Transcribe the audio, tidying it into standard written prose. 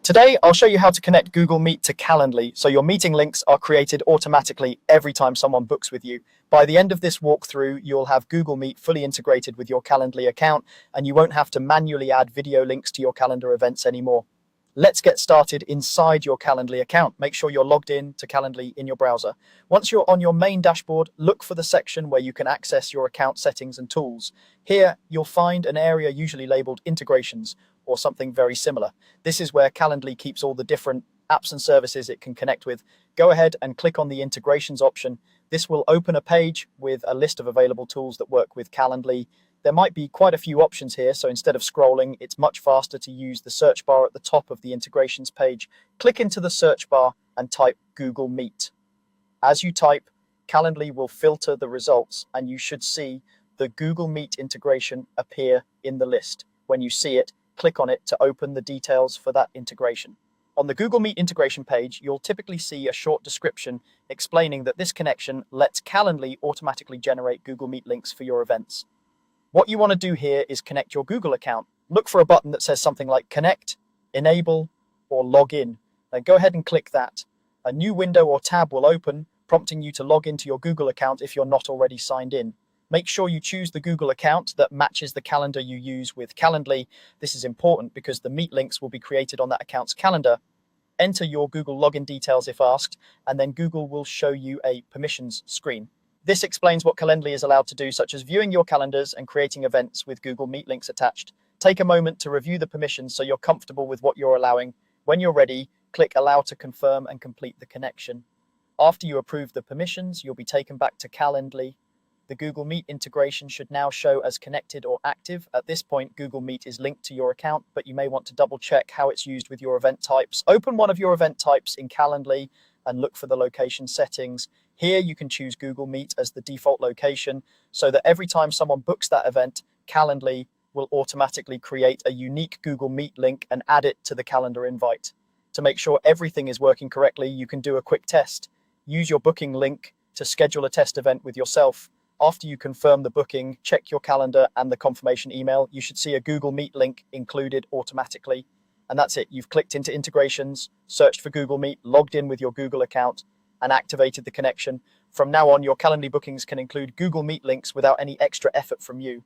Today, I'll show you how to connect Google Meet to Calendly so your meeting links are created automatically every time someone books with you. By the end of this walkthrough, you'll have Google Meet fully integrated with your Calendly account, and you won't have to manually add video links to your calendar events anymore. Let's get started inside your Calendly account. Make sure you're logged in to Calendly in your browser. Once you're on your main dashboard, look for the section where you can access your account settings and tools. Here, you'll find an area usually labeled Integrations, or something very similar. This is where Calendly keeps all the different apps and services it can connect with. Go ahead and click on the Integrations option. This will open a page with a list of available tools that work with Calendly. There might be quite a few options here, so instead of scrolling, it's much faster to use the search bar at the top of the Integrations page. Click into the search bar and type Google Meet. As you type, Calendly will filter the results, and you should see the Google Meet integration appear in the list. When you see it, click on it to open the details for that integration. On the Google Meet integration page, you'll typically see a short description explaining that this connection lets Calendly automatically generate Google Meet links for your events. What you want to do here is connect your Google account. Look for a button that says something like Connect, Enable, or Log In. Then go ahead and click that. A new window or tab will open, prompting you to log into your Google account if you're not already signed in. Make sure you choose the Google account that matches the calendar you use with Calendly. This is important because the Meet links will be created on that account's calendar. Enter your Google login details if asked, and then Google will show you a permissions screen. This explains what Calendly is allowed to do, such as viewing your calendars and creating events with Google Meet links attached. Take a moment to review the permissions so you're comfortable with what you're allowing. When you're ready, click Allow to confirm and complete the connection. After you approve the permissions, you'll be taken back to Calendly. The Google Meet integration should now show as connected or active. At this point, Google Meet is linked to your account, but you may want to double check how it's used with your event types. Open one of your event types in Calendly and look for the location settings. Here you can choose Google Meet as the default location so that every time someone books that event, Calendly will automatically create a unique Google Meet link and add it to the calendar invite. To make sure everything is working correctly, you can do a quick test. Use your booking link to schedule a test event with yourself. After you confirm the booking, check your calendar and the confirmation email. You should see a Google Meet link included automatically. And that's it. You've clicked into Integrations, searched for Google Meet, logged in with your Google account, and activated the connection. From now on, your Calendly bookings can include Google Meet links without any extra effort from you.